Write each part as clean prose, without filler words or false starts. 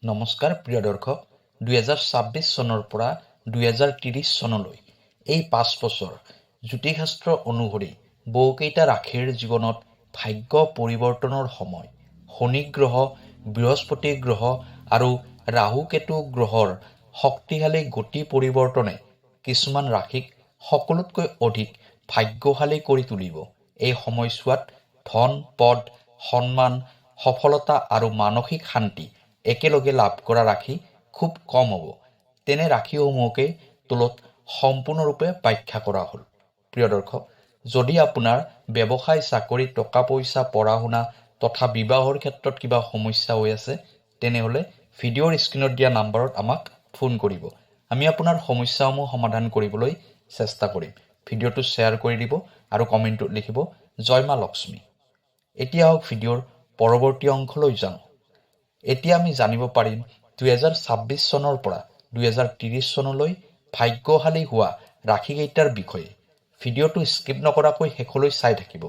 নমস্কাৰ প্ৰিয় দৰ্শক 2026 চনৰ পৰা 2030 চনলৈ এই 5 বছৰ জ্যোতিষশাস্ত্ৰ অনুসৰি বহুকেইটা ৰাশিৰ জীৱনত ভাগ্য পৰিৱৰ্তনৰ সময়। শনি গ্ৰহ, বৃহস্পতি গ্ৰহ আৰু ৰাহু কেতু গ্ৰহৰ শক্তিশালী গতি পৰিৱৰ্তনে কিছুমান ৰাশিক সকলোতকৈ অধিক ভাগ্যশালী কৰি তুলিব। এই সময়ছোৱাত ধন, পদ, সন্মান, সফলতা আৰু মানসিক শান্তি একেলগে লাভ কৰা ৰাশি খুব কম হ'ব। তেনে ৰাশিসমূহকে তলত সম্পূৰ্ণৰূপে ব্যাখ্যা কৰা হ'ল। প্ৰিয় দৰ্শক, যদি আপোনাৰ ব্যৱসায়, চাকৰি, টকা পইচা, পঢ়া শুনা তথা বিবাহৰ ক্ষেত্ৰত কিবা সমস্যা হৈ আছে, তেনেহ'লে ভিডিঅ'ৰ স্ক্ৰীণত দিয়া নাম্বাৰত আমাক ফোন কৰিব। আমি আপোনাৰ সমস্যাসমূহ সমাধান কৰিবলৈ চেষ্টা কৰিম। ভিডিঅ'টো শ্বেয়াৰ কৰি দিব আৰু কমেণ্টত লিখিব জয় মা লক্ষ্মী। এতিয়া হওক ভিডিঅ'ৰ পৰৱৰ্তী অংশলৈ যাওঁ। এতিয়া আমি জানিব পাৰিম 2026 চনৰ পৰা 2030 চনলৈ ভাগ্যশালী হোৱা ৰাশিকেইটাৰ বিষয়ে। ভিডিঅ'টো স্কিপ নকৰাকৈ শেষলৈ চাই থাকিব।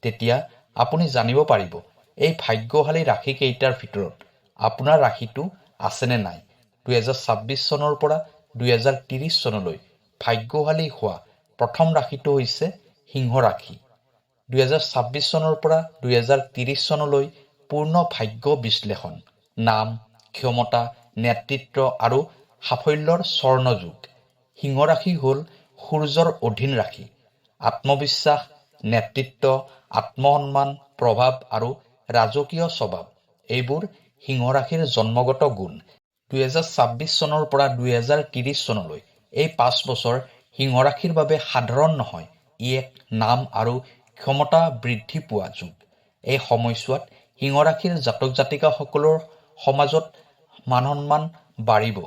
তেতিয়া আপুনি জানিব পাৰিব এই ভাগ্যশালী ৰাশিকেইটাৰ ভিতৰত আপোনাৰ ৰাশিটো আছেনে নাই। 2026 চনৰ পৰা 2030 চনলৈ ভাগ্যশালী হোৱা প্ৰথম ৰাশিটো হৈছে সিংহ ৰাশি। 2026 চনৰ পৰা 2030 চনলৈ পূৰ্ণ ভাগ্য বিশ্লেষণ। নাম, ক্ষমতা, নেতৃত্ব আৰু সাফল্যৰ স্বৰ্ণযুগ। সিংহ ৰাশি হ'ল সূৰ্যৰ অধীন ৰাশি। আত্মবিশ্বাস, নেতৃত্ব, আত্মসন্মান, প্ৰভাৱ আৰু ৰাজকীয় স্বভাৱ এইবোৰ সিংহ ৰাশিৰ জন্মগত গুণ। 2026 চনৰ পৰা 2030 চনলৈ এই 5 বছৰ সিংহ ৰাশিৰ বাবে সাধাৰণ নহয়। ই এক নাম আৰু ক্ষমতা বৃদ্ধি পোৱা যুগ। এই সময়ছোৱাত সিংহ ৰাশিৰ জাতক জাতিকাসকলৰ সমাজত মান সন্মান বাঢ়িব,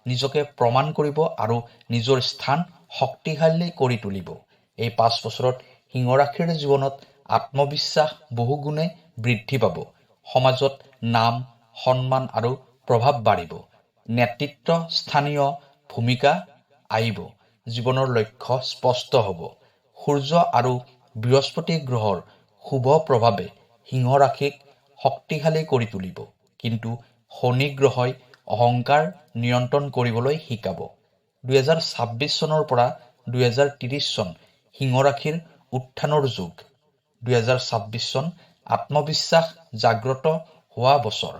নিজকে প্ৰমাণ কৰিব আৰু নিজৰ স্থান শক্তিশালী কৰি তুলিব। এই 5 বছৰত সিংহ ৰাশিৰ জীৱনত আত্মবিশ্বাস বহুগুণে বৃদ্ধি পাব। সমাজত নাম, সন্মান আৰু প্ৰভাৱ বাঢ়িব। নেতৃত্ব স্থানীয় ভূমিকা আহিব। জীৱনৰ লক্ষ্য স্পষ্ট হ'ব। সূৰ্য আৰু বৃহস্পতি গ্ৰহৰ শুভ প্ৰভাৱে সিংহ ৰাশিক শক্তিশালী কৰি তুলিব। কিন্তু শনি গ্ৰহই অহংকাৰ নিয়ন্ত্ৰণ কৰিবলৈ শিকাব। 2026 চনৰ পৰা 2030 চন সিংহ ৰাশিৰ উত্থানৰ যুগ। 2026 চন আত্মবিশ্বাস জাগ্ৰত হোৱা বছৰ।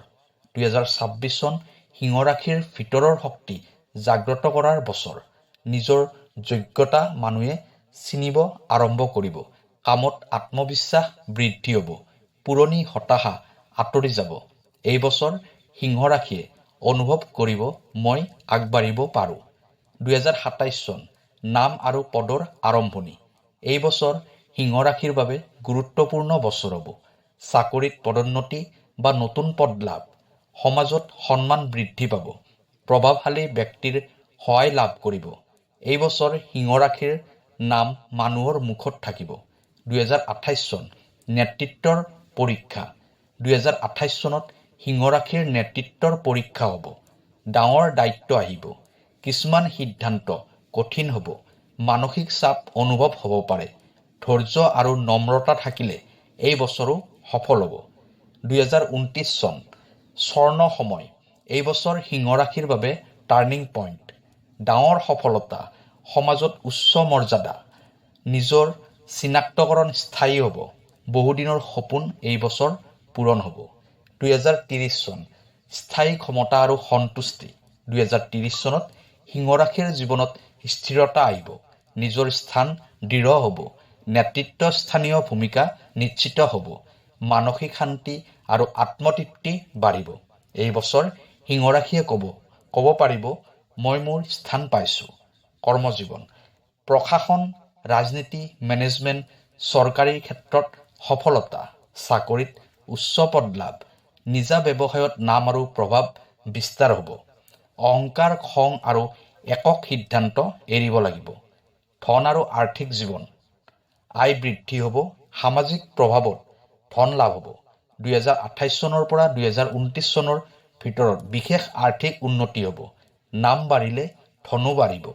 2026 চন সিংহ ৰাশিৰ ভিতৰৰ শক্তি জাগ্ৰত কৰাৰ বছৰ। নিজৰ যোগ্যতা মানুহে চিনিব আৰম্ভ কৰিব। কামত আত্মবিশ্বাস বৃদ্ধি হ'ব। পুৰণি হতাশা আঁতৰি যাব। এই বছৰ সিংহ ৰাশিয়ে অনুভৱ কৰিব মই আগবাঢ়িব পাৰোঁ। 2027 চন নাম আৰু পদৰ আৰম্ভণি। এই বছৰ সিংহ ৰাশিৰ বাবে গুৰুত্বপূৰ্ণ বছৰ হ'ব। চাকৰিত পদোন্নতি বা নতুন পদ লাভ। সমাজত সন্মান বৃদ্ধি পাব। প্ৰভাৱশালী ব্যক্তিৰ সহায় লাভ কৰিব। এই বছৰ সিংহ ৰাশিৰ নাম মানুহৰ মুখত থাকিব। 2028 চন নেতৃত্বৰ পৰীক্ষা। 2028 চনত সিংহ ৰাশিৰ নেতৃত্বৰ পৰীক্ষা হ'ব। ডাঙৰ দায়িত্ব আহিব। কিছুমান সিদ্ধান্ত কঠিন হ'ব। মানসিক চাপ অনুভৱ হ'ব পাৰে। ধৈৰ্য আৰু নম্ৰতা থাকিলে এই বছৰো সফল হ'ব। 2029 চন স্বৰ্ণ সময়। এই বছৰ সিংহ ৰাশিৰ বাবে টাৰ্ণিং পইণ্ট। ডাঙৰ সফলতা, সমাজত উচ্চ মৰ্যাদা, নিজৰ চিনাক্তকৰণ স্থায়ী হ'ব। বহুদিনৰ সপোন এই বছৰ পূৰণ হ'ব। 2030 চন স্থায়ী ক্ষমতা আৰু সন্তুষ্টি। 2030 চনত সিংহ ৰাশিৰ জীৱনত স্থিৰতা আহিব। নিজৰ স্থান দৃঢ় হ'ব। নেতৃত্ব স্থানীয় ভূমিকা নিশ্চিত হ'ব। মানসিক শান্তি আৰু আত্মতৃপ্তি বাঢ়িব। এই বছৰ সিংহ ৰাশিয়ে ক'ব পাৰিব মই মোৰ স্থান পাইছোঁ। কৰ্মজীৱন, প্ৰশাসন, ৰাজনীতি, মেনেজমেণ্ট, চৰকাৰী ক্ষেত্ৰত সফলতা, চাকৰিত উচ্চ পদ লাভ, নিজা ব্যৱসায়ত নাম আৰু প্ৰভাৱ বিস্তাৰ হ'ব। অহংকাৰ, খং আৰু একক সিদ্ধান্ত এৰিব লাগিব। ধন আৰু আৰ্থিক জীৱন, আয় বৃদ্ধি হ'ব। সামাজিক প্ৰভাৱত ধন লাভ হ'ব। 2028 চনৰ পৰা 2029 চনৰ ভিতৰত বিশেষ আৰ্থিক উন্নতি হ'ব। নাম বাঢ়িলে ধনো বাঢ়িব।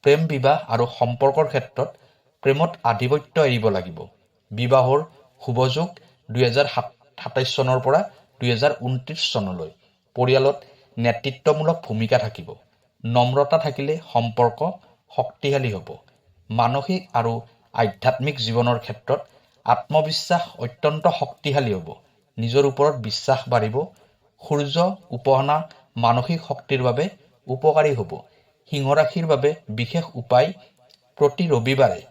প্ৰেম বিবাহ আৰু সম্পৰ্কৰ ক্ষেত্ৰত প্ৰেমত আধিপত্য এৰিব লাগিব। বিবাহৰ শুভযোগ 2027 চনৰ পৰা 2029 চনলৈ। পৰিয়ালত নেতৃত্বমূলক ভূমিকা থাকিব। নম্ৰতা থাকিলে সম্পৰ্ক শক্তিশালী হ'ব। মানসিক আৰু আধ্যাত্মিক জীৱনৰ ক্ষেত্ৰত আত্মবিশ্বাস অত্যন্ত শক্তিশালী হ'ব। নিজৰ ওপৰত বিশ্বাস বাঢ়িব। সূৰ্য উপাসনা মানসিক শক্তিৰ বাবে উপকাৰী হ'ব। সিংহ ৰাশিৰ বাবে বিশেষ উপায় প্ৰতি ৰবিবাৰে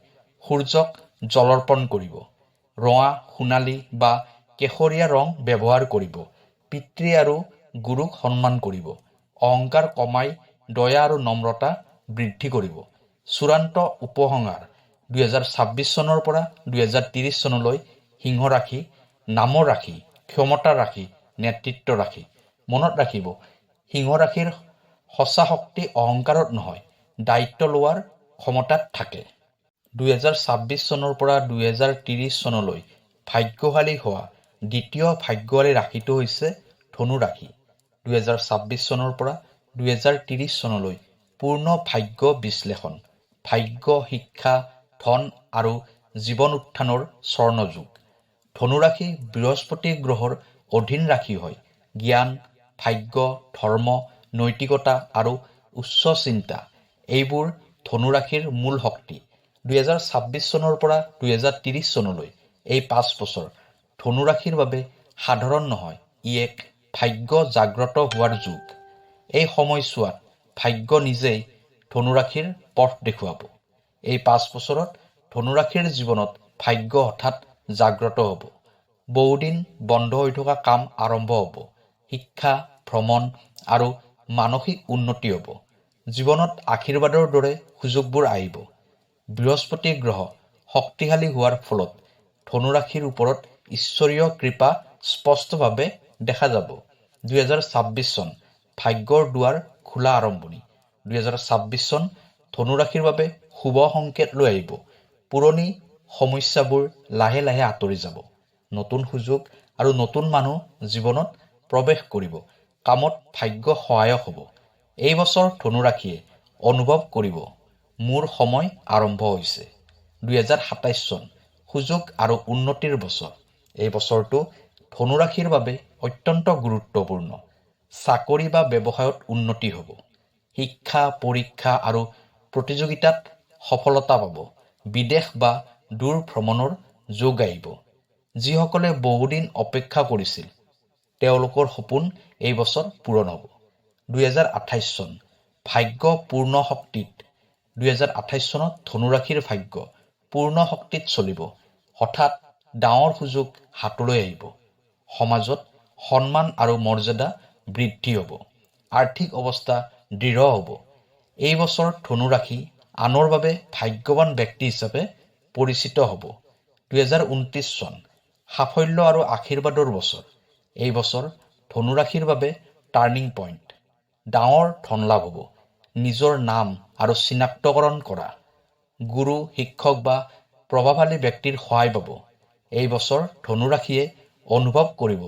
সূৰ্যক জলৰ্পণ কৰিব। ৰঙা, সোণালী বা কেশৰীয়া ৰং ব্যৱহাৰ কৰিব। পিতৃ আৰু গুৰুক সন্মান কৰিব। অহংকাৰ কমাই দয়া আৰু নম্ৰতা বৃদ্ধি কৰিব। চূড়ান্ত উপসংহাৰ 2026 চনৰ পৰা 2030 চনলৈ সিংহ ৰাশি নামৰ ৰাশি, ক্ষমতাৰ ৰাশি, নেতৃত্বৰ ৰাশি। মনত ৰাখিব, সিংহ ৰাশিৰ সঁচা শক্তি অহংকাৰত নহয়, দায়িত্ব লোৱাৰ ক্ষমতাত থাকে। 2026 চনৰ পৰা 2030 চনলৈ ভাগ্যশালী হোৱা দ্বিতীয় ভাগ্যশালী ৰাশিটো হৈছে ধনু ৰাশি। 2026 চনৰ পৰা 2030 চনলৈ পূৰ্ণ ভাগ্য বিশ্লেষণ। ভাগ্য, শিক্ষা, ধন আৰু জীৱন উত্থানৰ স্বৰ্ণযুগ। ধনু ৰাশি বৃহস্পতি গ্ৰহৰ অধীন ৰাশি হয়। জ্ঞান, ভাগ্য, ধৰ্ম, নৈতিকতা আৰু উচ্চ চিন্তা এইবোৰ ধনু ৰাশিৰ মূল শক্তি। 2026 চনৰ পৰা 2030 চনলৈ এই 5 বছৰ ধনু ৰাশিৰ বাবে সাধাৰণ নহয়। ই এক ভাগ্য জাগ্ৰত হোৱাৰ যুগ। এই সময়ছোৱাত ভাগ্য নিজেই ধনু ৰাশিৰ পথ দেখুৱাব। এই 5 বছৰত ধনু ৰাশিৰ জীৱনত ভাগ্য হঠাৎ জাগ্ৰত হ'ব। বহুদিন বন্ধ হৈ থকা কাম আৰম্ভ হ'ব। শিক্ষা, ভ্ৰমণ আৰু মানসিক উন্নতি হ'ব। জীৱনত আশীৰ্বাদৰ দৰে সুযোগবোৰ আহিব। বৃহস্পতি গ্ৰহ শক্তিশালী হোৱাৰ ফলত ধনু ৰাশিৰ ওপৰত ঈশ্বৰীয় কৃপা স্পষ্টভাৱে দেখা যাব। 2026 চন ভাগ্যৰ দুৱাৰ খোলা আৰম্ভণি। 2026 চন ধনু ৰাশিৰ বাবে শুভ সংকেত লৈ আহিব। পুৰণি সমস্যাবোৰ লাহে লাহে আঁতৰি যাব। নতুন সুযোগ আৰু নতুন মানুহ জীৱনত প্ৰৱেশ কৰিব। কামত ভাগ্য সহায়ক হ'ব। এই বছৰ ধনু ৰাশিয়ে অনুভৱ কৰিব, মোৰ সময় আৰম্ভ হৈছে। 2027 চন সুযোগ আৰু উন্নতিৰ বছৰ। এই বছৰটো ধনু ৰাশিৰ বাবে অত্যন্ত গুৰুত্বপূৰ্ণ। চাকৰি বা ব্যৱসায়ত উন্নতি হ'ব। শিক্ষা, পৰীক্ষা আৰু প্ৰতিযোগিতাত সফলতা পাব। বিদেশ বা দূৰ ভ্ৰমণৰ যোগ আহিব। যিসকলে বহুদিন অপেক্ষা কৰিছিল তেওঁলোকৰ সপোন এই বছৰ পূৰণ হ'ব। 2028 চন ভাগ্য পূৰ্ণ শক্তিত। 2028 চনত ধনু ৰাশিৰ ভাগ্য পূৰ্ণ শক্তিত চলিব। হঠাৎ ডাঙৰ সুযোগ হাতলৈ আহিব। সমাজত সন্মান আৰু মৰ্যাদা বৃদ্ধি হ'ব। আৰ্থিক অৱস্থা দৃঢ় হ'ব। এই বছৰ ধনু ৰাশি আনৰ বাবে ভাগ্যৱান ব্যক্তি হিচাপে পৰিচিত হ'ব। 2029 চন সাফল্য আৰু আশীৰ্বাদৰ বছৰ। এই বছৰ ধনু ৰাশিৰ বাবে টাৰ্ণিং পইণ্ট। ডাঙৰ ধন লাভ হ'ব। নিজৰ নাম আৰু চিনাক্তকৰণ কৰা। গুৰু, শিক্ষক বা প্ৰভাৱশালী ব্যক্তিৰ সহায় পাব। এই বছৰ ধনু ৰাশিয়ে অনুভৱ কৰিব,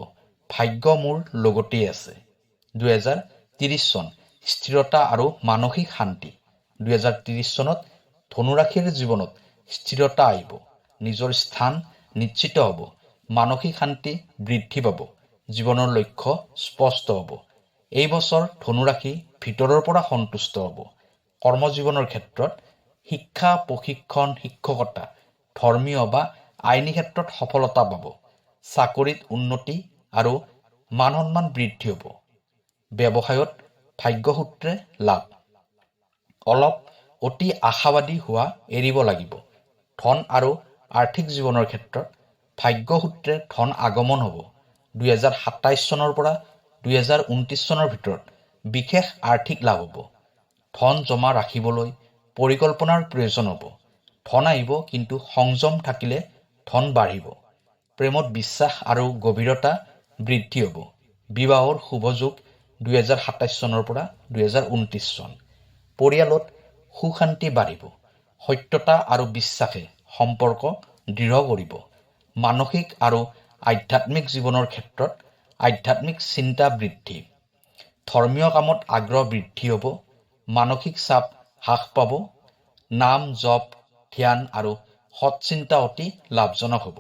ভাগ্য মোৰ লগতেই আছে। 2030 চন স্থিৰতা আৰু মানসিক শান্তি। 2030 চনত ধনু ৰাশিৰ জীৱনত স্থিৰতা আহিব। নিজৰ স্থান নিশ্চিত হ'ব। মানসিক শান্তি বৃদ্ধি পাব। জীৱনৰ লক্ষ্য স্পষ্ট হ'ব। এই বছৰ ধনু ৰাশি ভিতৰৰ পৰা সন্তুষ্ট হ'ব। কৰ্মজীৱনৰ ক্ষেত্ৰত শিক্ষা, প্ৰশিক্ষণ, শিক্ষকতা, ধৰ্মীয় বা আইনী ক্ষেত্ৰত সফলতা পাব। চাকৰিত উন্নতি আৰু মান সন্মান বৃদ্ধি হ'ব। ব্যৱসায়ত ভাগ্যসূত্ৰে লাভ। অলপ অতি আশাবাদী হোৱা এৰিব লাগিব। ধন আৰু আৰ্থিক জীৱনৰ ক্ষেত্ৰত ভাগ্যসূত্ৰে ধন আগমন হ'ব। 2027 চনৰ পৰা 2029 চনৰ ভিতৰত বিশেষ আৰ্থিক লাভ হ'ব। ধন জমা ৰাখিবলৈ পৰিকল্পনাৰ প্ৰয়োজন হ'ব। ধন আহিব, কিন্তু সংযম থাকিলে ধন বাঢ়িব। প্ৰেমত বিশ্বাস আৰু গভীৰতা বৃদ্ধি হ'ব। বিবাহৰ শুভযোগ 2027 চনৰ পৰা 2029 চন। পৰিয়ালত সুখ শান্তি বাঢ়িব। সত্যতা আৰু বিশ্বাসে সম্পৰ্ক দৃঢ় কৰিব। মানসিক আৰু আধ্যাত্মিক জীৱনৰ ক্ষেত্ৰত আধ্যাত্মিক চিন্তা বৃদ্ধি। ধৰ্মীয় কামত আগ্ৰহ বৃদ্ধি হ'ব। মানসিক চাপ হ্ৰাস পাব। নাম জপ, ধ্যান আৰু সৎচিন্তা অতি লাভজনক হ'ব।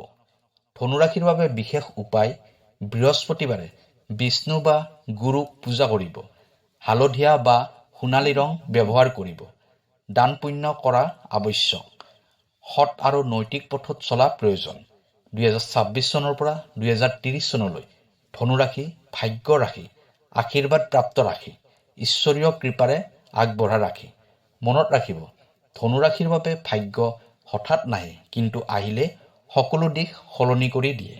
ধনু ৰাশিৰ বাবে বিশেষ উপায়: বৃহস্পতিবাৰে বিষ্ণু বা গুৰুক পূজা কৰিব। হালধীয়া বা সোণালী ৰং ব্যৱহাৰ কৰিব। দান পুণ্য কৰা আৱশ্যক। সৎ আৰু নৈতিক পথত চলা প্ৰয়োজন। 2026 চনৰ পৰা 2030 চনলৈ ধনুৰাশি ভাগ্য ৰাশি, আশীৰ্বাদ প্ৰাপ্ত ৰাশি, ঈশ্বৰীয় কৃপাৰে আগবঢ়া ৰাশি। মনত ৰাখিব, ধনুৰাশিৰ বাবে ভাগ্য হঠাৎ নাহে, কিন্তু আহিলে সকলো দিশ সলনি কৰি দিয়ে।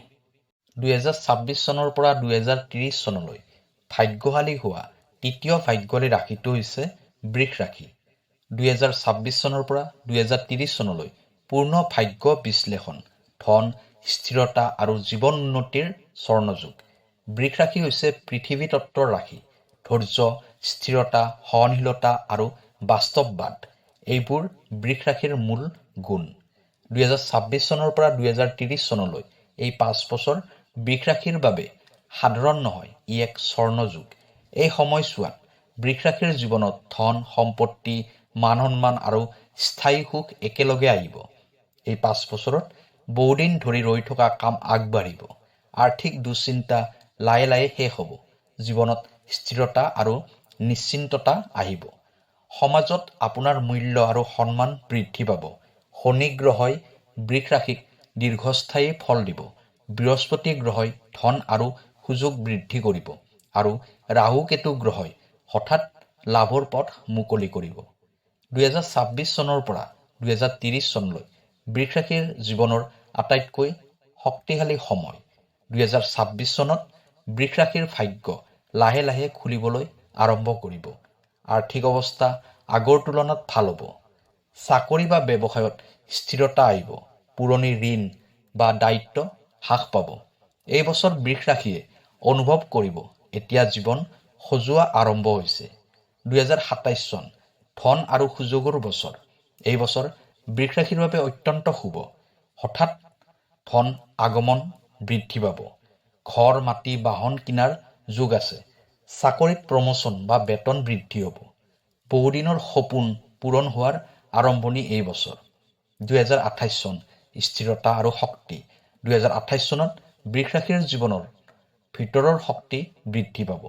2026 চনৰ পৰা 2030 চনলৈ ভাগ্যশালী হোৱা তৃতীয় ভাগ্যশালী ৰাশিটো হৈছে বৃষ ৰাশি। 2026 চনৰ পৰা 2030 চনলৈ পূৰ্ণ ভাগ্য বিশ্লেষণ, ধন, স্থিৰতা আৰু জীৱন উন্নতিৰ স্বৰ্ণযুগ। বৃষ ৰাশি হৈছে পৃথিৱী তত্ত্বৰ ৰাশি। ধৈৰ্য, স্থিৰতা, সহনশীলতা আৰু বাস্তৱবাদ এইবোৰ বৃষ ৰাশিৰ মূল গুণ। 2026 চনৰ পৰা 2030 চনলৈ এই 5 বছৰ বৃষ ৰাশিৰ বাবে সাধাৰণ নহয়, ই এক স্বৰ্ণযুগ। এই সময়ছোৱাত বৃষ ৰাশিৰ জীৱনত ধন, সম্পত্তি, মান সন্মান আৰু স্থায়ী সুখ একেলগে আহিব। এই 5 বছৰত বহুদিন ধৰি ৰৈ থকা কাম আগবাঢ়িব। আৰ্থিক দুশ্চিন্তা লাহে লাহে শেষ হ'ব। জীৱনত স্থিৰতা আৰু নিশ্চিন্ততা আহিব। সমাজত আপোনাৰ মূল্য আৰু সন্মান বৃদ্ধি পাব। শনি গ্ৰহই বৃষ ৰাশিক দীৰ্ঘস্থায়ী ফল দিব। বৃহস্পতি গ্ৰহই ধন আৰু সুযোগ বৃদ্ধি কৰিব আৰু ৰাহু কেতু গ্ৰহই হঠাৎ লাভৰ পথ মুকলি কৰিব। 2026 চনৰ পৰা 2030 চনলৈ বৃষ ৰাশিৰ জীৱনৰ আটাইতকৈ শক্তিশালী সময়। 2026 চনত বৃষ ৰাশিৰ ভাগ্য লাহে লাহে খুলিবলৈ আৰম্ভ কৰিব। আৰ্থিক অৱস্থা আগৰ তুলনাত ভাল হ'ব। চাকৰি বা ব্যৱসায়ত স্থিৰতা আহিব। পুৰণি ঋণ বা দায়িত্ব হ্ৰাস পাব। এই বছৰ বৃষ ৰাশিয়ে অনুভৱ কৰিব, এতিয়া জীৱন সজোৱা আৰম্ভ হৈছে। 2027 চন ধন আৰু সুযোগৰ বছৰ। এই বছৰ বৃষ ৰাশিৰ বাবে অত্যন্ত শুভ। হঠাৎ ধন আগমন বৃদ্ধি পাব। ঘৰ, মাটি, বাহন কিনাৰ যোগ আছে। চাকৰিত প্ৰমোচন বা বেতন বৃদ্ধি হ'ব। বহুদিনৰ সপোন পূৰণ হোৱাৰ আৰম্ভণি এই বছৰ। 2028 চন স্থিৰতা আৰু শক্তি। 2028 চনত বৃষ ৰাশিৰ জীৱনৰ ভিতৰৰ শক্তি বৃদ্ধি পাব।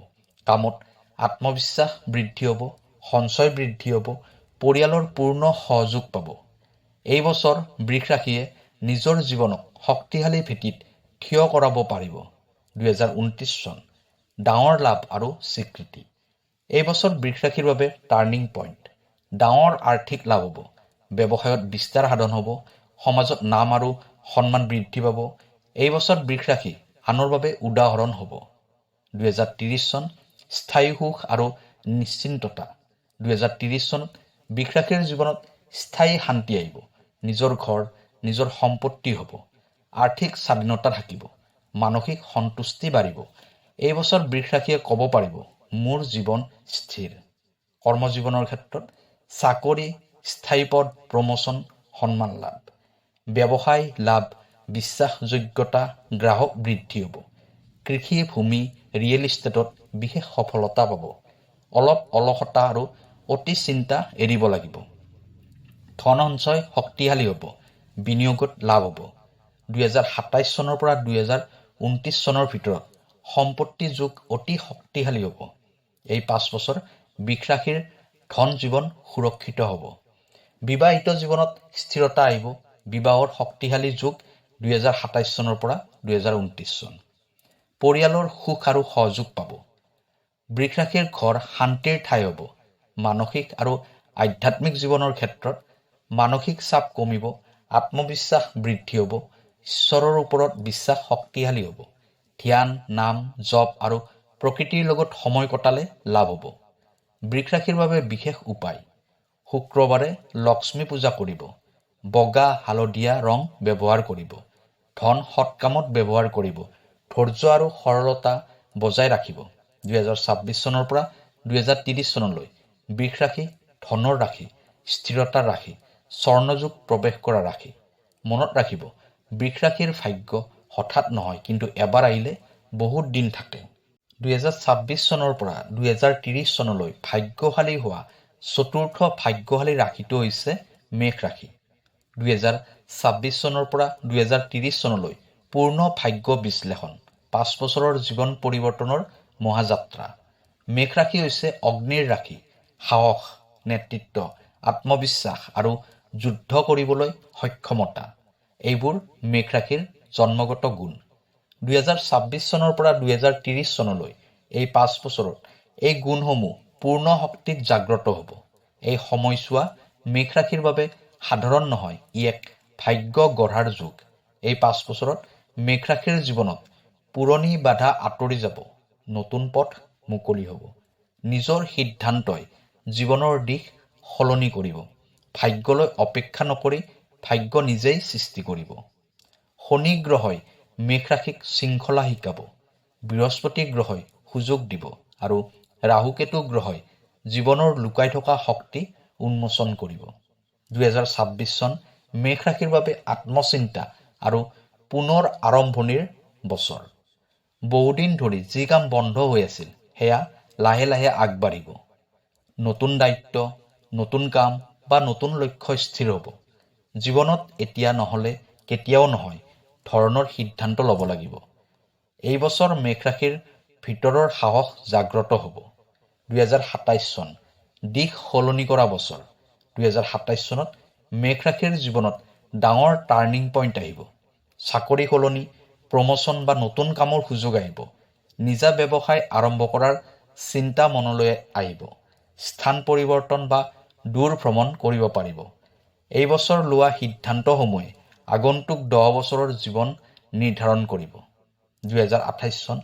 কামত আত্মবিশ্বাস বৃদ্ধি হ'ব, সঞ্চয় বৃদ্ধি হ'ব, পৰিয়ালৰ পূৰ্ণ সহযোগ পাব। এই বছৰ বৃষ ৰাশিয়ে নিজৰ জীৱনক শক্তিশালী ভেটিত থিয় কৰাব পাৰিব। 2029 চন ডাঙৰ লাভ আৰু স্বীকৃতি। এই বছৰ বৃষ ৰাশিৰ বাবে টাৰ্ণিং পইণ্ট। ডাঙৰ আৰ্থিক লাভ হ'ব। ব্যৱসায়ত বিস্তাৰ সাধন হ'ব। সমাজত নাম আৰু সন্মান বৃদ্ধি পাব। এই বছৰ বৃষ ৰাশি আনৰ বাবে উদাহৰণ হ'ব। 2030 চন স্থায়ী সুখ আৰু নিশ্চিন্ততা। 2030 চনত বৃষ ৰাশিৰ জীৱনত স্থায়ী শান্তি আহিব। নিজৰ ঘৰ, নিজৰ সম্পত্তি হ'ব। আৰ্থিক স্বাধীনতা থাকিব। মানসিক সন্তুষ্টি বাঢ়িব। এই বছৰ বৃষ ৰাশিয়ে ক'ব পাৰিব, মোৰ জীৱন স্থিৰ। কৰ্মজীৱনৰ ক্ষেত্ৰত চাকৰি, স্থায়ী পদ, প্ৰমোচন, সন্মান লাভ। ব্যৱসায় লাভ, বিশ্বাসযোগ্যতা, গ্ৰাহক বৃদ্ধি হ'ব। কৃষি, ভূমি, ৰিয়েল ইষ্টেটত বিশেষ সফলতা পাব। অলপ অলসতা আৰু অতি চিন্তা এৰিব লাগিব। ধন সঞ্চয় শক্তিশালী হ'ব। বিনিয়োগত লাভ হ'ব। 2027 চনৰ পৰা 2029 চনৰ ভিতৰত সম্পত্তি যোগ অতি শক্তিশালী হ'ব। এই 5 বছৰ বৃষ ৰাশিৰ ধন জীৱন সুৰক্ষিত হ'ব। বিবাহিত জীৱনত স্থিৰতা আহিব। বিবাহৰ শক্তিশালী যুগ 2027 চনৰ পৰা 2029 চন। পৰিয়ালৰ সুখ আৰু সহযোগ পাব। বৃষ ৰাশিৰ ঘৰ শান্তিৰ ঠাই হ'ব। মানসিক আৰু আধ্যাত্মিক জীৱনৰ ক্ষেত্ৰত মানসিক চাপ কমিব। আত্মবিশ্বাস বৃদ্ধি হ'ব। ঈশ্বৰৰ ওপৰত বিশ্বাস শক্তিশালী হ'ব। ধ্যান, নাম, জপ আৰু প্ৰকৃতিৰ লগত সময় কটালে লাভ হ'ব। বৃষ ৰাশিৰ বাবে বিশেষ উপায়। শুক্ৰবাৰে লক্ষ্মী পূজা কৰিব। বগা, হালধীয়া ৰং ব্যৱহাৰ কৰিব। ধন সৎ কামত ব্যৱহাৰ কৰিব। ধৈৰ্য আৰু সৰলতা বজাই ৰাখিব। 2026 চনৰ পৰা 2030 চনলৈ বৃষ ৰাশি ধনৰ ৰাশি, স্থিৰতাৰ ৰাশি, স্বৰ্ণযুগ প্ৰৱেশ কৰা ৰাশি। মনত ৰাখিব, বৃষ ৰাশিৰ ভাগ্য হঠাৎ নহয়, কিন্তু এবাৰ আহিলে বহুত দিন থাকে। 2026 চনৰ পৰা 2030 চনলৈ ভাগ্যশালী হোৱা চতুৰ্থ ভাগ্যশালী ৰাশিটো হৈছে মেষ ৰাশি। 2026 চনৰ পৰা 2030 চনলৈ পূৰ্ণ ভাগ্য বিশ্লেষণ, 5 বছৰৰ জীৱন পৰিৱৰ্তনৰ মহাযাত্ৰা। মেঘ ৰাশি হৈছে অগ্নিৰ ৰাশি। সাহস, নেতৃত্ব, আত্মবিশ্বাস আৰু যুদ্ধ কৰিবলৈ সক্ষমতা এইবোৰ মেঘ ৰাশিৰ জন্মগত গুণ। 2026 চনৰ পৰা 2030 চনলৈ এই 5 বছৰত এই গুণসমূহ পূৰ্ণ শক্তিত জাগ্ৰত হ'ব। এই সময়ছোৱা মেঘ ৰাশিৰ বাবে সাধাৰণ নহয়, ই এক ভাগ্য গঢ়াৰ যুগ। এই 5 বছৰত মেঘ ৰাশিৰ জীৱনত পুৰণি বাধা আঁতৰি যাব, নতুন পথ মুকলি হ'ব। নিজৰ সিদ্ধান্তই জীৱনৰ দিশ সলনি কৰিব। ভাগ্যলৈ অপেক্ষা নকৰি ভাগ্য নিজেই সৃষ্টি কৰিব। শনি গ্ৰহই মেঘ ৰাশিক শৃংখলা শিকাব, বৃহস্পতি গ্ৰহই সুযোগ দিব আৰু ৰাহুকেতু গ্ৰহই জীৱনৰ লুকাই থকা শক্তি উন্মোচন কৰিব। 2026 চন মেঘ ৰাশিৰ বাবে আত্মচিন্তা আৰু পুনৰ আৰম্ভণিৰ বছৰ। বহুদিন ধৰি যি কাম বন্ধ হৈ আছিল সেয়া লাহে লাহে আগবাঢ়িব। নতুন দায়িত্ব, নতুন কাম বা নতুন লক্ষ্য স্থিৰ হ'ব। জীৱনত এতিয়া নহ'লে কেতিয়াও নহয় ধৰণৰ সিদ্ধান্ত ল'ব লাগিব। এই বছৰ মেঘ ৰাশিৰ ভিতৰৰ সাহস জাগ্ৰত হ'ব। 2027 চন দিশ সলনি কৰা বছৰ। 2027 চনত মেঘ ৰাশিৰ জীৱনত ডাঙৰ টাৰ্ণিং পইণ্ট আহিব। চাকৰি সলনি, প্ৰমোচন বা নতুন কামৰ সুযোগ আহিব। নিজা ব্যৱসায় আৰম্ভ কৰাৰ চিন্তা মনলৈ আহিব। স্থান পৰিৱৰ্তন বা দূৰ ভ্ৰমণ কৰিব পাৰিব। এই বছৰ লোৱা সিদ্ধান্তসমূহে আগন্তুক 10 বছৰৰ জীৱন নিৰ্ধাৰণ কৰিব। 2028 চন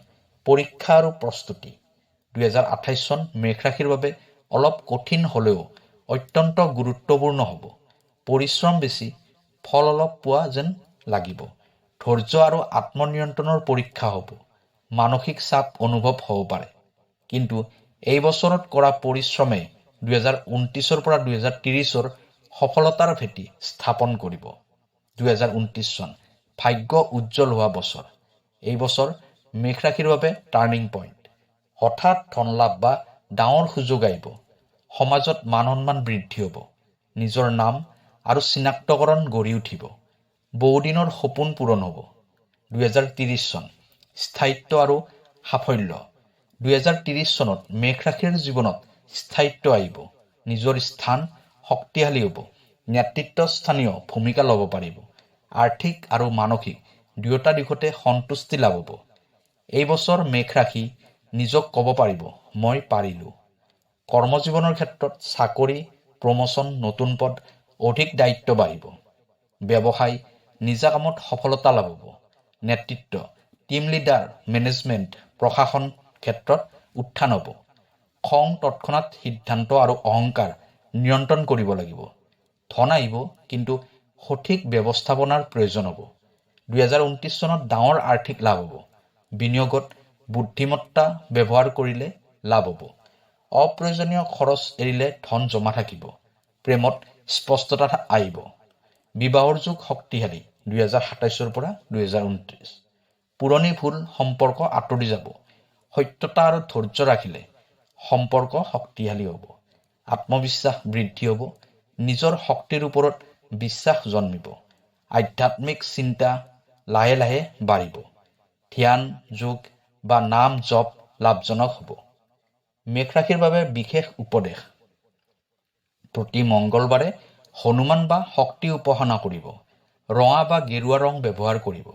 পৰীক্ষা আৰু প্ৰস্তুতি। 2028 চন মেঘ ৰাশিৰ বাবে অলপ কঠিন হ'লেও অত্যন্ত গুৰুত্বপূৰ্ণ হ'ব। পৰিশ্ৰম বেছি, ফল অলপ পোৱা যেন লাগিব। ধৈৰ্য আৰু আত্মনিয়ন্ত্ৰণৰ পৰীক্ষা হ'ব। মানসিক চাপ অনুভৱ হ'ব পাৰে। কিন্তু এই বছৰত কৰা পৰিশ্ৰমে 2029 পৰা 2030 সফলতাৰ ভেটি স্থাপন কৰিব। 2029 চন ভাগ্য উজ্জ্বল হোৱা বছৰ। এই বছৰ মেঘ ৰাশিৰ বাবে টাৰ্ণিং পইণ্ট। হঠাৎ ধন লাভ বা ডাঙৰ সুযোগ আহিব। সমাজত মান সন্মান বৃদ্ধি হ'ব। নিজৰ নাম আৰু চিনাক্তকৰণ গঢ়ি উঠিব। বহুদিনৰ সপোন পূৰণ হ'ব। 2030 চন স্থায়িত্ব আৰু সাফল্য। 2030 চনত মেঘ ৰাশিৰ জীৱনত স্থায়িত্ব আহিব। নিজৰ স্থান শক্তিশালী হ'ব। নেতৃত্বস্থানীয় ভূমিকা ল'ব পাৰিব। আৰ্থিক আৰু মানসিক দুয়োটা দিশতে সন্তুষ্টি লাভ হ'ব। এই বছৰ মেঘ ৰাশি নিজক ক'ব পাৰিব, মই পাৰিলোঁ। কৰ্মজীৱনৰ ক্ষেত্ৰত চাকৰি, প্ৰমোচন, নতুন পদ, অধিক দায়িত্ব বাঢ়িব। ব্যৱসায়, নিজা কামত সফলতা লাভ হ'ব। নেতৃত্ব, টিম লিডাৰ, মেনেজমেণ্ট, প্ৰশাসন ক্ষেত্ৰত উত্থান হ'ব। খং, তৎক্ষণাত সিদ্ধান্ত আৰু অহংকাৰ নিয়ন্ত্ৰণ কৰিব লাগিব। ধন আহিব, কিন্তু সঠিক ব্যৱস্থাপনাৰ প্ৰয়োজন হ'ব। 2029 চনত ডাঙৰ আৰ্থিক লাভ হ'ব। বিনিয়োগত বুদ্ধিমত্তা ব্যৱহাৰ কৰিলে লাভ হ'ব। অপ্ৰয়োজনীয় খৰচ এৰিলে ধন জমা থাকিব। প্ৰেমত স্পষ্টতা আহিব। বিবাহৰ যুগ শক্তিশালী। 2027 পৰা 2029। পুৰণি ভুল সম্পৰ্ক আঁতৰি যাব। সত্যতা আৰু ধৈৰ্য ৰাখিলে সম্পৰ্ক শক্তিশালী হ'ব। আত্মবিশ্বাস বৃদ্ধি হ'ব। নিজৰ শক্তিৰ ওপৰত বিশ্বাস জন্মিব। আধ্যাত্মিক চিন্তা লাহে লাহে বাঢ়িব। ধ্যান, যোগ বা নাম জপ লাভজনক হ'ব। মেঘ ৰাশিৰ বাবে বিশেষ উপদেশ। প্ৰতি মংগলবাৰে হনুমান বা শক্তি উপাসনা কৰিব। ৰঙা বা গেৰুৱা ৰং ব্যৱহাৰ কৰিব।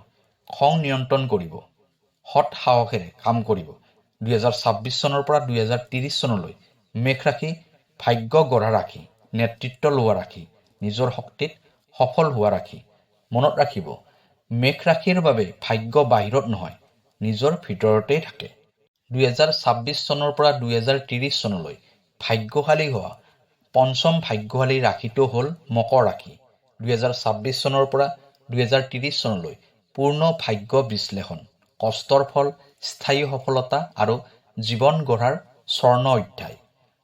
খং নিয়ন্ত্ৰণ কৰিব। সৎ সাহসেৰে কাম কৰিব। 2026 চনৰ পৰা 2030 চনলৈ মেঘ ৰাশি ভাগ্য গঢ়া ৰাশি, নেতৃত্ব লোৱা ৰাশি, নিজৰ শক্তিত সফল হোৱা ৰাশি। মনত ৰাখিব, মেঘ ৰাশিৰ বাবে ভাগ্য বাহিৰত নহয়, নিজৰ ভিতৰতেই থাকে। 2026 চনৰ পৰা 2030 চনলৈ ভাগ্যশালী হোৱা পঞ্চম ভাগ্যশালী ৰাশিটো হ'ল মকৰ ৰাশি। 2026 চনৰ পৰা 2030 চনলৈ পূৰ্ণ ভাগ্য বিশ্লেষণ, কষ্টৰ ফল, স্থায়ী সফলতা আৰু জীৱন গঢ়াৰ স্বৰ্ণ অধ্যায়।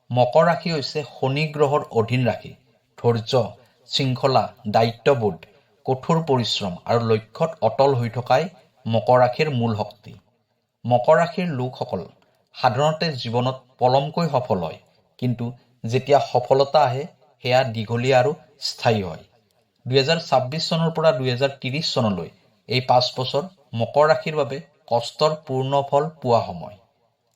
মকৰ ৰাশি হৈছে শনি গ্ৰহৰ অধীন ৰাশি। ধৈৰ্য, শৃংখলা, দায়িত্ববোধ, কঠোৰ পৰিশ্ৰম আৰু লক্ষ্যত অটল হৈ থকাই মকৰ ৰাশিৰ মূল শক্তি। মকৰ ৰাশিৰ লোকসকল সাধাৰণতে জীৱনত পলমকৈ সফল হয়, কিন্তু যেতিয়া সফলতা আহে সেয়া দীঘলীয়া আৰু স্থায়ী হয়। 2026 চনৰ পৰা 2030 চনলৈ এই 5 বছৰ মকৰ ৰাশিৰ বাবে কষ্টৰ পূৰ্ণ ফল পোৱা সময়।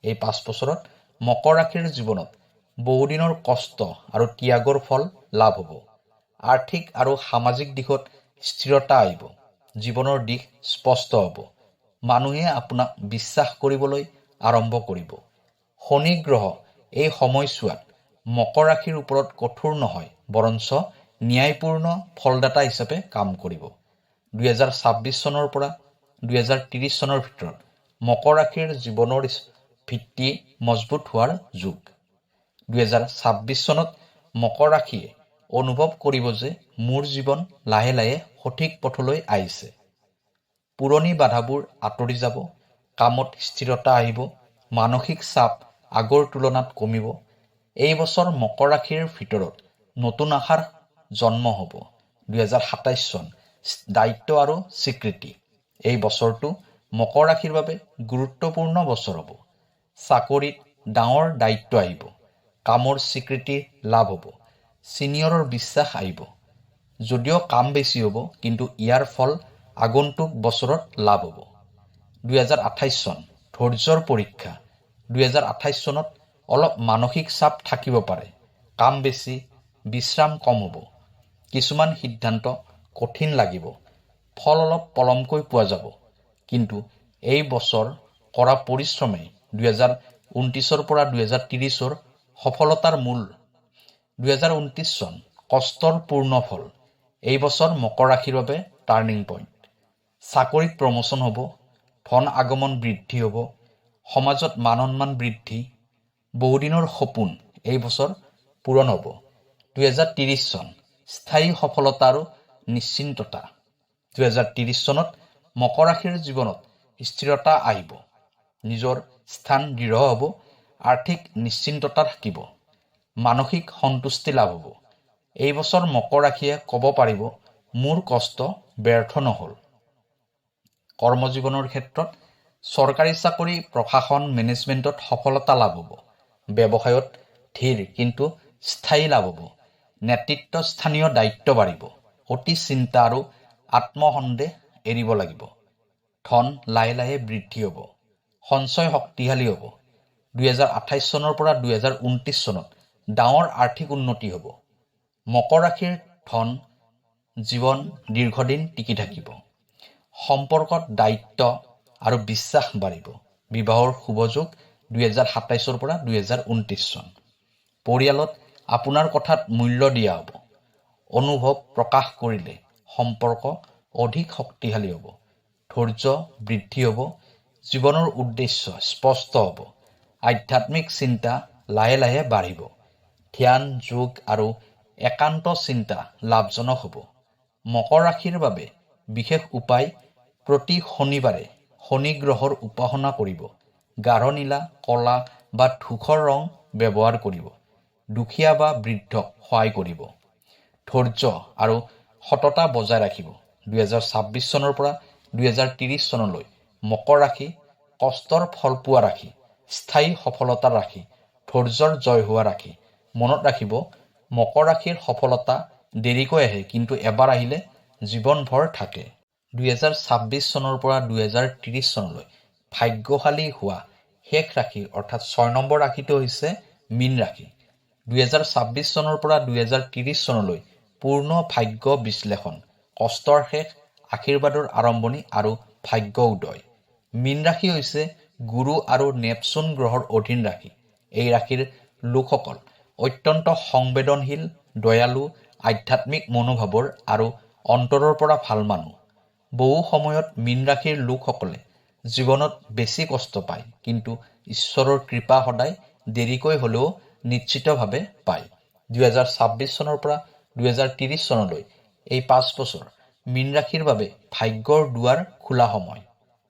এই 5 বছৰত মকৰ ৰাশিৰ জীৱনত বহুদিনৰ কষ্ট আৰু ত্যাগৰ ফল লাভ হ'ব। আৰ্থিক আৰু সামাজিক দিশত স্থিৰতা আহিব। জীৱনৰ দিশ স্পষ্ট হ'ব। মানুহে আপোনাক বিশ্বাস কৰিবলৈ আৰম্ভ কৰিব। শনি গ্ৰহ এই সময়ছোৱাত মকৰ ৰাশিৰ ওপৰত কঠোৰ নহয়, বৰঞ্চ ন্যায়পূৰ্ণ ফলদাতা হিচাপে কাম কৰিব। 2026 চনৰ পৰা 2030 চনৰ ভিতৰত মকৰ ৰাশিৰ জীৱনৰ ভিত্তি মজবুত হোৱাৰ যুগ। 2026 চনত মকৰ ৰাশিয়ে অনুভৱ কৰিব যে মোৰ জীৱন লাহে লাহে সঠিক পথলৈ আহিছে। পুৰণি বাধাবোৰ আঁতৰি যাব, কামত স্থিৰতা আহিব, মানসিক চাপ আগৰ তুলনাত কমিব। এই বছৰ মকৰ ৰাশিৰ ভিতৰত নতুন আশাৰ জন্ম হ'ব। 2027 চন দায়িত্ব আৰু স্বীকৃতি। এই বছৰটো মকৰ ৰাশিৰ বাবে গুৰুত্বপূৰ্ণ বছৰ হ'ব। চাকৰিত ডাঙৰ দায়িত্ব আহিব, কামৰ স্বীকৃতি লাভ হ'ব, ছিনিয়ৰৰ বিশ্বাস আহিব। যদিও কাম বেছি হ'ব, কিন্তু ইয়াৰ ফল আগন্তুক বছৰত লাভ হ'ব। 2028 চন ধৈৰ্যৰ পৰীক্ষা। 2028 চনত অলপ মানসিক চাপ থাকিব পাৰে। কাম বেছি, বিশ্ৰাম কম হ'ব। কিছুমান সিদ্ধান্ত কঠিন লাগিব। ফল অলপ পলমকৈ পোৱা যাব। কিন্তু এই বছৰ কৰা পৰিশ্ৰমে 2029 পৰা 2030 সফলতাৰ মূল। 2029 চন কষ্টৰ পূৰ্ণ ফল। এই বছৰ মকৰ ৰাশিৰ বাবে টাৰ্ণিং পইণ্ট। চাকৰিত প্ৰমোচন হ'ব, ধন আগমন বৃদ্ধি হ'ব, সমাজত মান সন্মান বৃদ্ধি। বহুদিনৰ সপোন এই বছৰ পূৰণ হ'ব। 2030 চন স্থায়ী সফলতা আৰু নিশ্চিন্ততা। 2030 চনত মকৰ ৰাশিৰ জীৱনত স্থিৰতা আহিব। নিজৰ স্থান দৃঢ় হ'ব, আৰ্থিক নিশ্চিন্ততা থাকিব, মানসিক সন্তুষ্টি লাভ হ'ব। এই বছৰ মকৰ ৰাশিয়ে ক'ব পাৰিব, মোৰ কষ্ট ব্যৰ্থ নহ'ল। কৰ্মজীৱনৰ ক্ষেত্ৰত চৰকাৰী চাকৰি, প্ৰশাসন, মেনেজমেণ্টত সফলতা লাভ হ'ব। ব্যৱসায়ত ধীৰ কিন্তু স্থায়ী লাভ হ'ব। নেতৃত্ব স্থানীয় দায়িত্ব বাঢ়িব। অতি চিন্তা আৰু আত্মসন্দেহ এৰিব লাগিব। ধন লাহে লাহে বৃদ্ধি হ'ব। সঞ্চয় শক্তিশালী হ'ব। 2028 চনৰ পৰা 2029 চনত ডাঙৰ আৰ্থিক উন্নতি হ'ব। মকৰ ৰাশিৰ ধন জীৱন দীৰ্ঘদিন টিকি থাকিব। সম্পৰ্কত দায়িত্ব আৰু বিশ্বাস বাঢ়িব। বিবাহৰ শুভযোগ 2027 পৰা 2029 চন। পৰিয়ালত আপোনাৰ কথাত মূল্য দিয়া হ'ব। অনুভৱ প্ৰকাশ কৰিলে সম্পৰ্ক অধিক শক্তিশালী হ'ব। ধৈৰ্য বৃদ্ধি হ'ব। জীৱনৰ উদ্দেশ্য স্পষ্ট হ'ব। আধ্যাত্মিক চিন্তা লাহে লাহে বাঢ়িব। ধ্যান, যোগ আৰু একান্ত চিন্তা লাভজনক হ'ব। মকৰ ৰাশিৰ বাবে বিশেষ উপায়: প্ৰতি শনিবাৰে শনি গ্ৰহৰ উপাসনা কৰিব। গাঢ় নীলা, কলা বা ধূসৰ ৰং ব্যৱহাৰ কৰিব। দুখীয়া বা বৃদ্ধক সহায় কৰিব। ধৈৰ্য আৰু সততা বজাই ৰাখিব। 2026 চনৰ পৰা 2030 চনলৈ মকৰ ৰাশি কষ্টৰ ফল পোৱা ৰাশি, স্থায়ী সফলতাৰ ৰাশি, ধৈৰ্যৰ জয় হোৱা ৰাশি। মনত ৰাখিব, মকৰ ৰাশিৰ সফলতা দেৰিকৈ আহে, কিন্তু এবাৰ আহিলে জীৱনভৰ থাকে। 2026 চনৰ পৰা 2030 চনলৈ ভাগ্যশালী হোৱা শেষ ৰাশি অৰ্থাৎ 6 নম্বৰ ৰাশিটো হৈছে মীন ৰাশি। 2026 চনৰ পৰা 2030 চনলৈ পূৰ্ণ ভাগ্য বিশ্লেষণ, কষ্টৰ শেষ, আশীৰ্বাদৰ আৰম্ভণি আৰু ভাগ্য উদয়। মীন ৰাশি হৈছে গুৰু আৰু নেপচুন গ্ৰহৰ অধীন ৰাশি। এই ৰাশিৰ লোকসকল অত্যন্ত সংবেদনশীল, দয়ালু, আধ্যাত্মিক মনোভাৱৰ আৰু অন্তৰৰ পৰা ভাল মানুহ। বহু সময়ত মীন ৰাশিৰ লোকসকলে জীৱনত বেছি কষ্ট পায়, কিন্তু ঈশ্বৰৰ কৃপা সদায় দেৰিকৈ হ'লেও নিশ্চিতভাৱে পায়। 2026 চনৰ পৰা 2030 চনলৈ এই 5 বছৰ মীন ৰাশিৰ বাবে ভাগ্যৰ দুৱাৰ খোলা সময়।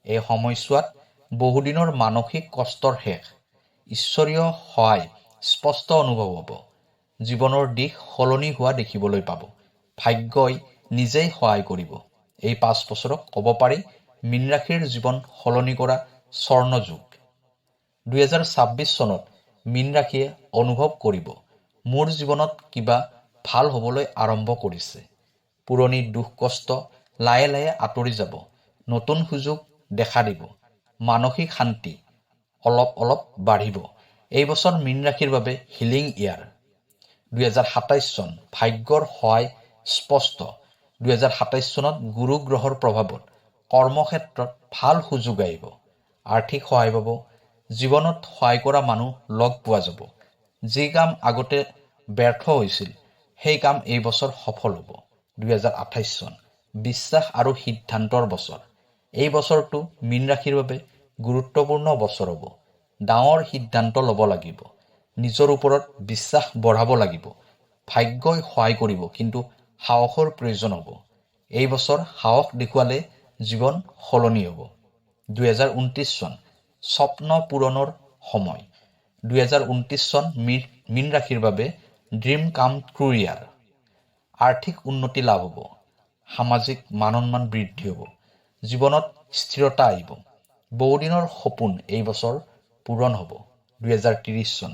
এই সময়ছোৱাত বহুদিনৰ মানসিক কষ্টৰ শেষ, ঈশ্বৰীয় সহায় স্পষ্ট অনুভৱ হ'ব। জীৱনৰ দিশ সলনি হোৱা দেখিবলৈ পাব। ভাগ্যই নিজেই সহায় কৰিব। এই 5 বছৰক ক'ব পাৰি মীন ৰাশিৰ জীৱন সলনি কৰা স্বৰ্ণযুগ। 2026 চনত মীন ৰাশিয়ে অনুভৱ কৰিব, মোৰ জীৱনত কিবা ভাল হ'বলৈ আৰম্ভ কৰিছে। পুৰণি দুখ কষ্ট লাহে লাহে আঁতৰি যাব। নতুন সুযোগ দেখা দিব। মানসিক শান্তি অলপ অলপ বাঢ়িব। এই বছৰ মীন ৰাশিৰ বাবে হিলিং ইয়াৰ। 2027 চন ভাগ্যৰ সহায় স্পষ্ট। 2027 চনত গুৰু গ্ৰহৰ প্ৰভাৱত কৰ্মক্ষেত্ৰত ভাল সুযোগ আহিব। আৰ্থিক সহায় পাব। জীৱনত সহায় কৰা মানুহ লগ পোৱা যাব। যি কাম আগতে ব্যৰ্থ হৈছিল সেই কাম এই বছৰ সফল হ'ব। 2028 চন বিশ্বাস আৰু সিদ্ধান্তৰ বছৰ। এই বছৰটো মীন ৰাশিৰ বাবে গুৰুত্বপূৰ্ণ বছৰ হ'ব। ডাঙৰ সিদ্ধান্ত ল'ব লাগিব। নিজৰ ওপৰত বিশ্বাস বঢ়াব লাগিব। ভাগ্যই সহায় কৰিব, কিন্তু সাহসৰ প্ৰয়োজন হ'ব। এই বছৰ সাহস দেখুৱালে জীৱন সলনি হ'ব। 2029 চন স্বপ্ন পূৰণৰ সময়। 2029 চন মীন ৰাশিৰ বাবে ড্ৰিম কাম ট্ৰু ইয়াৰ। আৰ্থিক উন্নতি লাভ হ'ব। সামাজিক মান সন্মান বৃদ্ধি হ'ব। জীৱনত স্থিৰতা আহিব। বহুদিনৰ সপোন এই বছৰ পূৰণ হ'ব। 2030 চন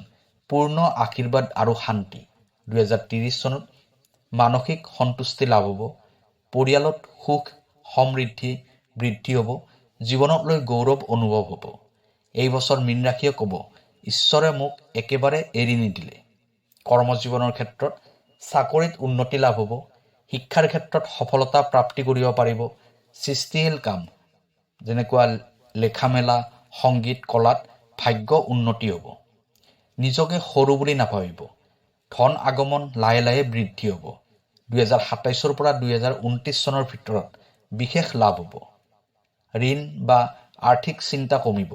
পূৰ্ণ আশীৰ্বাদ আৰু শান্তি। 2030 চনত মানসিক সন্তুষ্টি লাভ হ'ব। পৰিয়ালত সুখ সমৃদ্ধি বৃদ্ধি হ'ব। জীৱনক লৈ গৌৰৱ অনুভৱ হ'ব। এই বছৰ মীন ৰাশিয়ে ক'ব, ঈশ্বৰে মোক একেবাৰে এৰি নিদিলে। কৰ্মজীৱনৰ ক্ষেত্ৰত চাকৰিত উন্নতি লাভ হ'ব। শিক্ষাৰ ক্ষেত্ৰত সফলতা প্ৰাপ্তি কৰিব পাৰিব। সৃষ্টিশীল কাম যেনেকুৱা লেখা মেলা সংগীত কলাত ভাগ্য উন্নতি হ'ব। নিজকে সৰু বুলি নাভাবিব। ধন আগমন লাহে লাহে বৃদ্ধি হ'ব। 2027 পৰা 2029 চনৰ ভিতৰত বিশেষ লাভ হ'ব। ঋণ বা আৰ্থিক চিন্তা কমিব।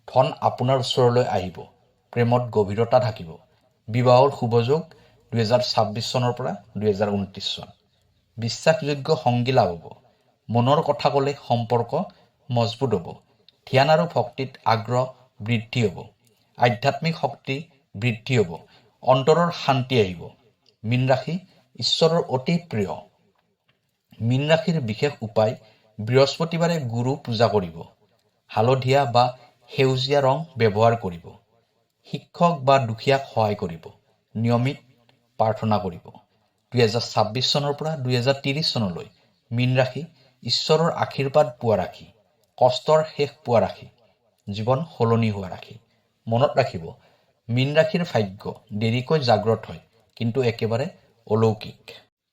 ধন আপোনাৰ ওচৰলৈ আহিব। প্ৰেমত গভীৰতা থাকিব। বিবাহৰ শুভযোগ 2026 চনৰ পৰা 2029 চন। বিশ্বাসযোগ্য সংগী লাভ হ'ব। মনৰ কথা ক'লে সম্পৰ্ক মজবুত হ'ব। ধ্যান আৰু ভক্তিত আগ্ৰহ বৃদ্ধি হ'ব। আধ্যাত্মিক শক্তি বৃদ্ধি হ'ব। অন্তৰৰ শান্তি আহিব। মীন ৰাশি ঈশ্বৰৰ অতি প্ৰিয়। মীন ৰাশিৰ বিশেষ উপায়, বৃহস্পতিবাৰে গুৰু পূজা কৰিব। হালধীয়া বা সেউজীয়া ৰং ব্যৱহাৰ কৰিব। শিক্ষক বা দুখীয়াক সহায় কৰিব। নিয়মিত প্ৰাৰ্থনা কৰিব। 2026 চনৰ পৰা 2030 চনলৈ মীন ৰাশি ঈশ্বৰৰ আশীৰ্বাদ পোৱা ৰাশি। কষ্টৰ শেষ পোৱা ৰাশি। জীৱন সলনি হোৱা ৰাশি। মনত ৰাখিব, মীন ৰাশিৰ ভাগ্য দেৰিকৈ জাগ্ৰত হয়, কিন্তু একেবাৰে অলৌকিক।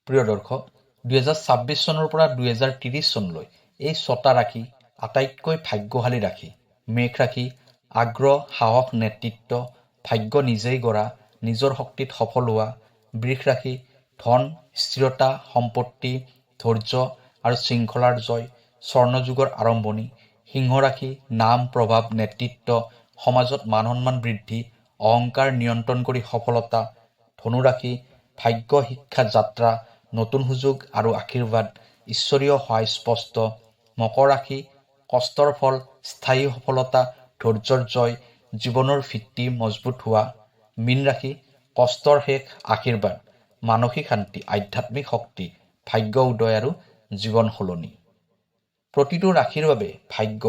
প্ৰিয় দৰ্শক, 2026 চনৰ পৰা 2030 চনলৈ এই 6টা ৰাশি আটাইতকৈ ভাগ্যশালী ৰাশি। মেষ ৰাশি আগ্ৰহ সাহস নেতৃত্ব ভাগ্য নিজেই গঢ়া নিজৰ শক্তিত সফল হোৱা। বৃষ ৰাশি ধন স্থিৰতা সম্পত্তি ধৈৰ্য আৰু শৃংখলাৰ জয় স্বৰ্ণযুগৰ আৰম্ভণি। সিংহ ৰাশি নাম প্ৰভাৱ নেতৃত্ব সমাজত মান সন্মান বৃদ্ধি অহংকাৰ নিয়ন্ত্ৰণ কৰি সফলতা। ধনু ৰাশি ভাগ্য শিক্ষা যাত্ৰা নতুন সুযোগ আৰু আশীৰ্বাদ ঈশ্বৰীয় সহায় স্পষ্ট। মকৰ ৰাশি কষ্টৰ ফল স্থায়ী সফলতা ধৈৰ্যৰ জয় জীৱনৰ ভিত্তি মজবুত হোৱা। মীন ৰাশি কষ্টৰ শেষ আশীৰ্বাদ মানসিক শান্তি আধ্যাত্মিক শক্তি ভাগ্য উদয় আৰু জীৱন সলনি। প্ৰতিটো ৰাশিৰ বাবে ভাগ্য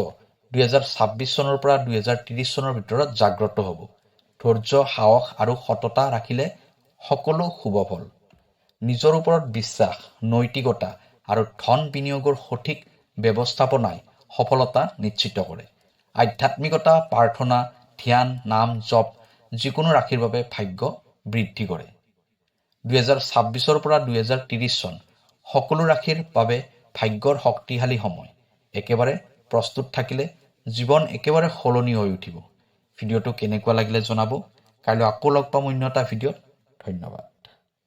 2026 চনৰ পৰা 2030 চনৰ ভিতৰত জাগ্ৰত হ'ব। ধৈৰ্য সাহস আৰু সততা ৰাখিলে সকলো শুভ ফল। নিজৰ ওপৰত বিশ্বাস নৈতিকতা আৰু ধন বিনিয়োগৰ সঠিক ব্যৱস্থাপনাই সফলতা নিশ্চিত কৰে। আধ্যাত্মিকতা প্ৰাৰ্থনা ধ্যান নাম জপ যিকোনো ৰাশিৰ বাবে ভাগ্য বৃদ্ধি কৰে। 2026 পৰা 2030 চন সকলো ৰাশিৰ বাবে ভাগ্যৰ শক্তিশালী সময়। একেবাৰে প্ৰস্তুত থাকিলে জীৱন একেবাৰে সলনি হৈ উঠিব। ভিডিঅ'টো কেনেকুৱা লাগিলে জনাব। কাইলৈ আকৌ লগ পাম অন্য এটা ভিডিঅ'ত। ধন্যবাদ।